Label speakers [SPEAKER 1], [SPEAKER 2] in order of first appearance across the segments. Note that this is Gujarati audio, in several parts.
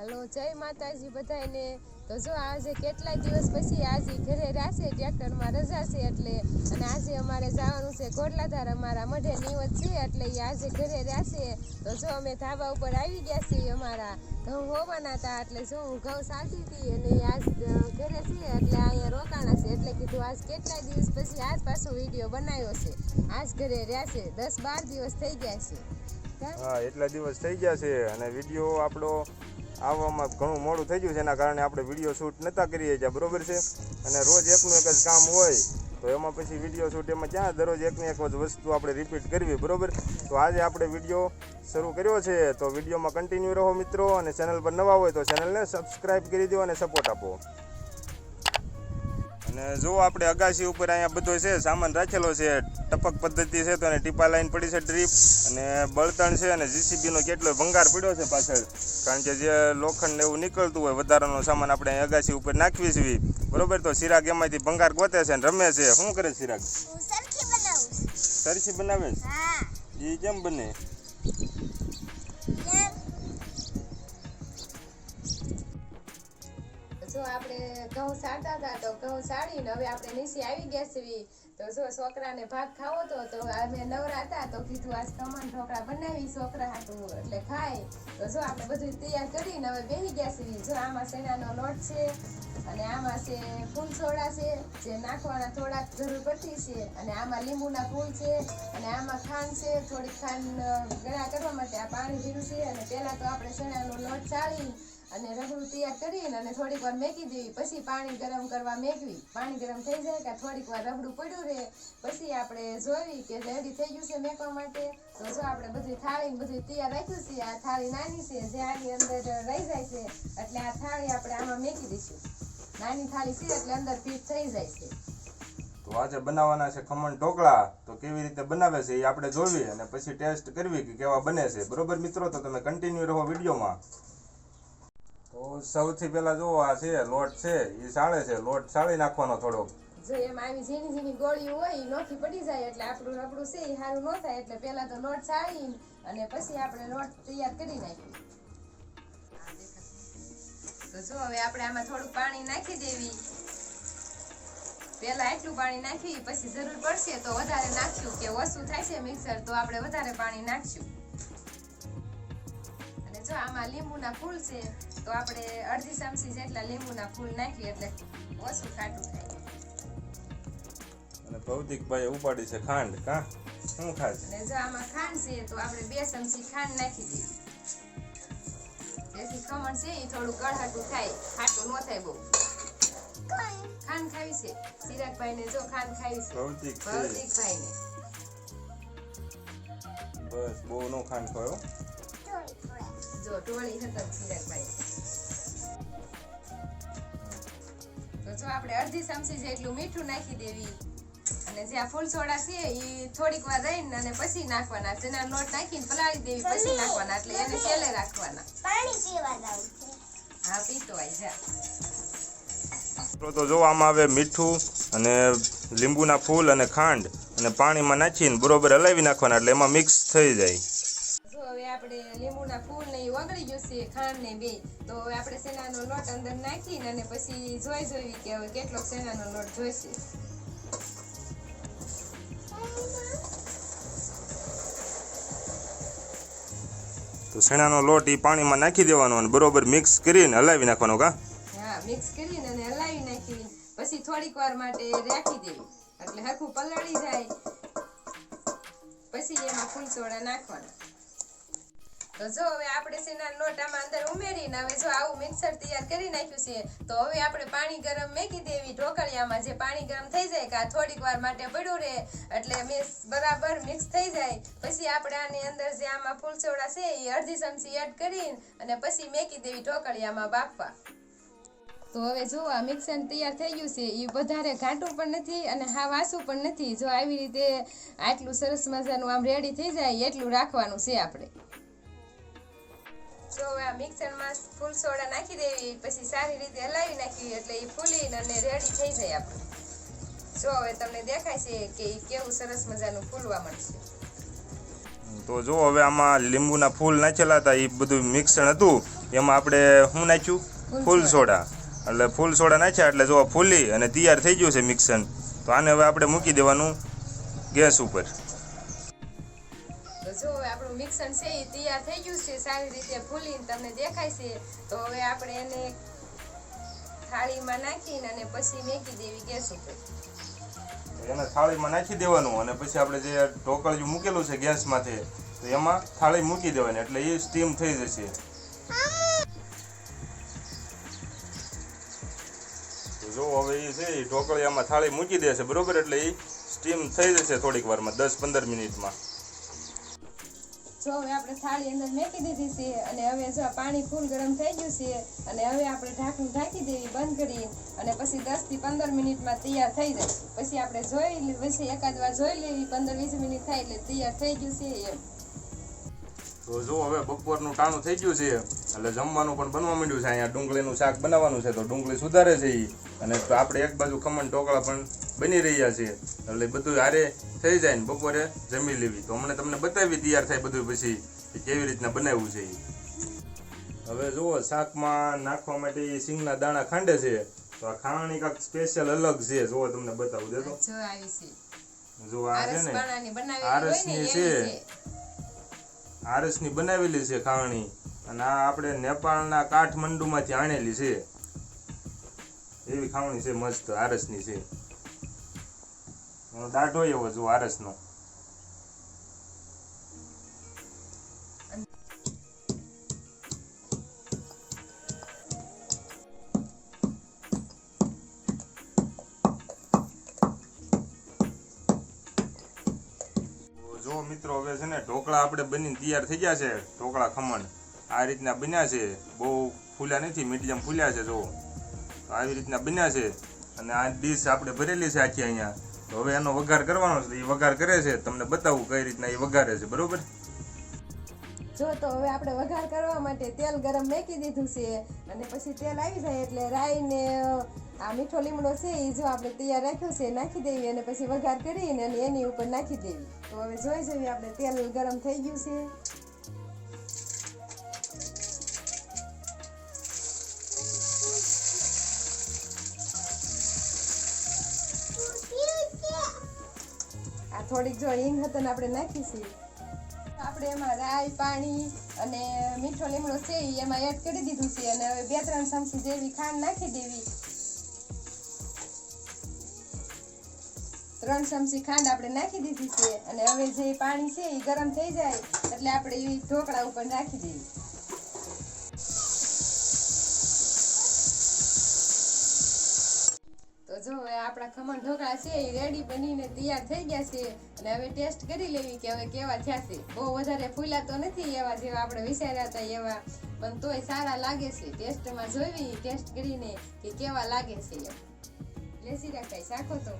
[SPEAKER 1] હાલો જય માતાજી બધાને। તો જો આજે કેટલાય દિવસ પછી આજે ઘરે રાશે ટ્રેક્ટરમાં રજા છે એટલે અને આજે અમારે જવાનું છે કોટલાધાર અમારા મઢે નિવત છે એટલે આજે ઘરે રાશે। તો જો અમે ધાબા ઉપર આવી ગયા છીએ અમારા ઘઉં હોવાના હતા એટલે જો હું ઘઉં સાચી હતી અને આજ ઘરે છે એટલે અહીંયા રોકાણા છે એટલે કીધું આજ કેટલાય દિવસ પછી આજ પાછો વિડીયો બનાવ્યો છે। આજ ઘરે રાશે 10-12 દિવસ થઈ ગયા છે।
[SPEAKER 2] હા એટલા દિવસ થઈ ગયા છે અને વિડીયો આપણો આવવામાં ઘણું મોડું થઈ ગયું છે એના કારણે આપણે વિડીયો શૂટ નહોતા કરીએ છીએ બરોબર છે। અને રોજ એકનું એક જ કામ હોય તો એમાં પછી વિડીયો શૂટ એમાં ક્યાં દરરોજ એકની એક જ વસ્તુ આપણે રિપીટ કરવી બરોબર। તો આજે આપણે વિડીયો શરૂ કર્યો છે તો વિડીયોમાં કન્ટિન્યુ રહો મિત્રો અને ચેનલ પર નવા હોય તો ચેનલને સબસ્ક્રાઈબ કરી દો અને સપોર્ટ આપો। અને જો આપણે અગાસી ઉપર અહીંયા બધો છે સામાન રાખેલો છે ટપક પદ્ધતિ છે તો એને ટીપા લાઈન પડી છે ડ્રીપ અને બળતણ છે અને જીસીબીનો કેટલો ભંગાર પડ્યો છે પાછળ કારણ કે જે લોખંડ ને એવું નીકળતું હોય વધારાનો સામાન આપણે અહીં અગાસી ઉપર નાખવી છે બરોબર। તો ચિરાગ એમાંથી ભંગાર ગોતે છે અને રમે છે। શું કરે ચિરાગ? સરખી બનાવે છે એ કેમ બને?
[SPEAKER 1] જો આપણે ઘઉં સાડતા હતા તો ઘઉં સાડીને હવે આપણે નીચે આવી ગયા છીએ। તો જો છોકરાને ભાત ખાવો તો અમે નવરા હતા તો કીધું આજ ખમણ ઢોકળા બનાવી છોકરા હાટું એટલે ખાય। તો જો આપણે બધું તૈયાર કરીને હવે બેસી ગયા છીએ। જો આમાં શેણાનો લોટ છે અને આમાં છે ફૂલ સોડા છે જે નાખવાના થોડાક જરૂર પડતી છે અને આમાં લીંબુના ફૂલ છે અને આમાં ખાંડ છે થોડીક ખાંડ ગળા કરવા માટે આ પાણી ભર્યું છે અને પહેલાં તો આપણે શેણાનો લોટ ચાળી અને રગડું તૈયાર કરીને અને થોડીક વાર મેકી દેવી પછી પાણી ગરમ કરવા મેકવી। પાણી ગરમ થઈ જાય કે થોડીક વાર રગડું પડ્યું રહે પછી આપણે જોઈ કે રેડી થઈ ગયું છે મેકવા માટે। તો જો આપણે બધી થાળીને બધું તૈયાર રાખ્યું છે। આ થાળી નાની છે જે આની અંદર રહી જાય છે એટલે આ થાળી આપણે આમાં મેકી દઈશું। નાની થાળી છે એટલે અંદર ફીટ થઈ જાય છે।
[SPEAKER 2] તો આજે બનાવવાના છે ખમણ ઢોકળા તો કેવી રીતે બનાવે છે એ આપણે જોવી અને પછી ટેસ્ટ કરવી કે કેવા બને છે બરોબર મિત્રો। તો તમે કન્ટિન્યુ રહો વિડીયોમાં। તો સૌથી પહેલા જો આ છે લોટ છે એ સાળે છે લોટ સાળી નાખવાનો થોડોક
[SPEAKER 1] જો એમાં આવી ઝીણી ઝીણી ગોળીઓ હોય એ નોખી પડી જાય એટલે આપણું રબડું છે એ સારું ન થાય એટલે પહેલા તો લોટ સાળી અને પછી આપણે લોટ તૈયાર કરી નાખીએ। તો જો હવે આપણે આમાં થોડું પાણી નાખી દેવી। પહેલા એટલું પાણી નાખી પછી જરૂર પડશે તો વધારે નાખશું કે ઓછું થાય છે મિક્સર તો આપણે વધારે પાણી નાખશું। અને જો આમાં લીંબુના ફૂલ છે તો આપણે અડધી ચમચી જેટલા લીંબુના ફૂલ નાખીએ એટલે ઓછું ખાટું થાય।
[SPEAKER 2] અને ભૌતિકભાઈ ઉપાડી છે ખાંડ કા શું ખાસ?
[SPEAKER 1] અને જો આમાં ખાંડ છે તો આપણે 2 ચમચી ખાંડ નાખી દેવી જેથી ખમણ છે એ થોડું ગળહાટું થાય ખાટું ન થાય બહુ। ખાંડ ખાવી છે ચિરાગભાઈ ને જો ખાંડ ખાવી છે ભૌતિકભાઈ ને
[SPEAKER 2] બસ બહુ નો ખાંડ ખાયો
[SPEAKER 1] જો ટોળી હતા ચિરાગભાઈ। તો જો આપણે અડધી ચમચી જેટલું મીઠું નાખી દેવી અને જે આ ફૂલ સોડા છે એ થોડીક વાર રહીને અને પછી નાખવાના ચણા લોટ નાખીને પલાળી દેવી પછી નાખવાના એટલે એને છેલ્લે રાખવાના। પાણી પીવા જાવ છે? હા પીતો આઈ જા।
[SPEAKER 2] તો જો આમાં હવે મીઠું અને લીંબુના ફૂલ અને ખાંડ અને પાણીમાં નાખીને બરોબર હલાવી નાખવાના એટલે એમાં મિક્સ થઈ જાય।
[SPEAKER 1] જો હવે આપણે લીંબુના ફૂલ ને ઓગળી ગયું છે ખાંડ ને બે તો હવે આપણે શેણાનો લોટ અંદર નાખીને અને પછી જોઈ કે હવે કેટલો શેણાનો લોટ જોઈશે।
[SPEAKER 2] તો શેણાનો લોટ એ પાણીમાં નાખી દેવાનો અને બરોબર મિક્સ કરીને હલાવી નાખવાનો કા?
[SPEAKER 1] હા મિક્સ કરીને અને હલાવી નાખી પછી થોડીક વાર માટે રાખી દેવી એટલે હરખું પલાળી જાય પછી એમાં ફૂલ સોડા નાખવાના। તો જો હવે આપણે શેણાનો લોટ આમાં અંદર ઉમેરીને હવે જો આવું મિક્સર તૈયાર કરી નાખ્યું છે તો હવે આપણે પાણી ગરમ મેકી દેવી ઢોકળિયામાં જે પાણી ગરમ થઈ જાય કે થોડીક વાર માટે પડ્યું રહે એટલે બરાબર મિક્સ થઈ જાય પછી આપણે આની અંદર જે આમાં ફૂલ સોડા છે એ અડધી ચમચી એડ કરીને અને પછી મેકી દેવી ઢોકળિયામાં બાફવા। તો હવે જો આ મિક્સર તૈયાર થઈ ગયું છે એ વધારે ઘાટું પણ નથી અને હા વાસું પણ નથી। જો આવી રીતે આટલું સરસ મજાનું આમ રેડી થઈ જાય એટલું રાખવાનું છે આપણે। જો હવે આ મિક્સરમાં ફૂલ સોડા નાખી દેવી પછી સારી રીતે હલાવી નાખવી એટલે એ ફૂલીને અને રેડી થઈ જાય આપણે। જો હવે તમને દેખાય છે કે એ કેવું સરસ મજાનું ફૂલવા મળશે।
[SPEAKER 2] તો જો હવે આમાં લીંબુના ફૂલ નાખેલા હતા એ બધું મિક્સર હતું એમાં આપણે શું નાખ્યું? ફૂલ સોડા. એટલે ફૂલ સોડા નાખ્યા એટલે જો ફૂલી અને તૈયાર થઈ ગયું છે મિક્સર. તો આને હવે આપણે મૂકી દેવાનું ગેસ ઉપર.
[SPEAKER 1] તો જો હવે આપણું મિક્સર છે એ તૈયાર થઈ ગયું છે, સારી રીતે ફૂલીને તમને દેખાય છે. તો હવે આપણે એને થાળીમાં નાખીને અને પછી મેકી દેવી ગેસ ઉપર.
[SPEAKER 2] એને થાળીમાં નાખી દેવાનું અને પછી આપણે જે ઢોકળિયું મૂકેલું છે ગેસમાંથી તો એમાં થાળી મૂકી દેવાની એટલે એ સ્ટીમ થઈ જશે. તો જો હવે એ છે એ ઢોકળિયામાં થાળી મૂકી દેશે બરોબર, એટલે એ સ્ટીમ થઈ જશે થોડીક વારમાં, 10-15 મિનિટમાં.
[SPEAKER 1] જો હવે આપણે થાળી અંદર મેકી દીધી છે અને હવે જો પાણી ફૂલ ગરમ થઈ ગયું છે અને હવે આપણે ઢાંકણું ઢાંકી દેવી બંધ કરી અને પછી 10 થી 15 મિનિટમાં તૈયાર થઈ જશે. પછી આપણે જોઈ પછી એકાદ વાર જોઈ લેવી, 15-20 મિનિટ થાય એટલે તૈયાર થઈ ગયું છે એમ.
[SPEAKER 2] તો જો હવે બપોરનું ટાણું થઈ ગયું છે એટલે જમવાનું પણ બનવા માંડ્યું છે. અહીંયા ડુંગળીનું શાક બનાવવાનું છે તો ડુંગળી સુધારે છે એ, અને આપણે એક બાજુ ખમણ ઢોકળા પણ બની રહ્યા છે એટલે બધું હારે થઈ જાય ને બપોરે જમી લેવી. તો હમણાં તમને બતાવી તૈયાર થાય બધું પછી કે કેવી રીતના બનાવ્યું છે એ. હવે જુઓ શાકમાં નાખવા માટે સિંગના દાણા ખાંડે છે. તો આ ખાવાની કાંઈક સ્પેશિયલ અલગ છે, જુઓ તમને બતાવું દેતો.
[SPEAKER 1] જો આવી છે,
[SPEAKER 2] જો આ છે ને
[SPEAKER 1] આરસની છે,
[SPEAKER 2] આરસની બનાવેલી છે ખાવણી, અને આ આપણે નેપાળના કાઠમંડુમાંથી આણેલી છે એવી ખાવણી છે, મસ્ત આરસની છે. એનો દાઢો એવો જો આરસનો. જો મિત્રો હવે છે ને ઢોકળા આપણે બનીને તૈયાર થઈ ગયા છે. ઢોકળા ખમણ આ રીતના બન્યા છે, બહુ ફૂલ્યા નથી, મીડિયમ ફૂલ્યા છે. જો આવી રીતના બન્યા છે અને આ ડીશ આપણે ભરેલી છે આખી અહીંયા. તો હવે એનો વઘાર કરવાનો છે, એ વઘાર કરે છે, તમને બતાવું કઈ રીતના એ વઘારે છે બરોબર.
[SPEAKER 1] જો તો હવે આપણે વઘાર કરવા માટે તેલ ગરમ મેકી દીધું છે અને પછી તેલ આવી જાય એટલે રાઈ ને આ મીઠો લીમડો છે એ જો આપણે તૈયાર રાખ્યો છે નાખી દેવી અને પછી વઘાર કરીને અને એની ઉપર નાખી દેવી. તો હવે જોઈ જઈએ આપણે તેલ ગરમ થઈ ગયું છે. આ થોડીક જો હિંગ હતી ને આપણે નાખી છે. આપણે એમાં રાઈ, પાણી અને મીઠો લીમડો છે એમાં એડ કરી દીધું છે અને હવે 2-3 ચમચી જેવી ખાંડ નાખી દેવી. 3 ચમચી ખાંડ આપણે નાખી દીધી છે અને હવે જે પાણી છે એ ગરમ થઈ જાય એટલે આપણે એ ઢોકળા ઉપર નાખી દેવી. તો જો હવે આપણા ખમણ ઢોકળા છે એ રેડી બનીને તૈયાર થઈ ગયા છે અને હવે ટેસ્ટ કરી લેવી કે હવે કેવા થયા છે. બહુ વધારે ફૂલ્યા તો નથી એવા જેવા આપણે વિચાર્યા હતા એવા, પણ તોય સારા લાગે છે. ટેસ્ટમાં જોઈવી, ટેસ્ટ કરીને કે કેવા લાગે છે એમ. લેસી રાખાય શાખો તો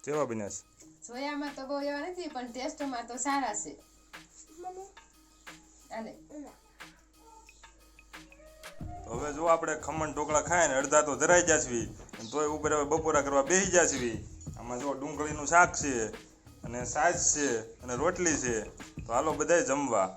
[SPEAKER 2] કેવા બન્યા છે?
[SPEAKER 1] જોયામાં તો બહુ એવા નથી પણ ટેસ્ટમાં તો સારા છે. અને
[SPEAKER 2] હવે જો આપણે ખમણ ઢોકળા ખાય ને અડધા તો ધરાઈ જાસવી તોય ઉપર હવે બપોરા કરવા બેસી જાસવી. આમાં જો ડુંગળીનું શાક છે અને છાશ છે અને રોટલી છે. તો હાલો બધાય જમવા.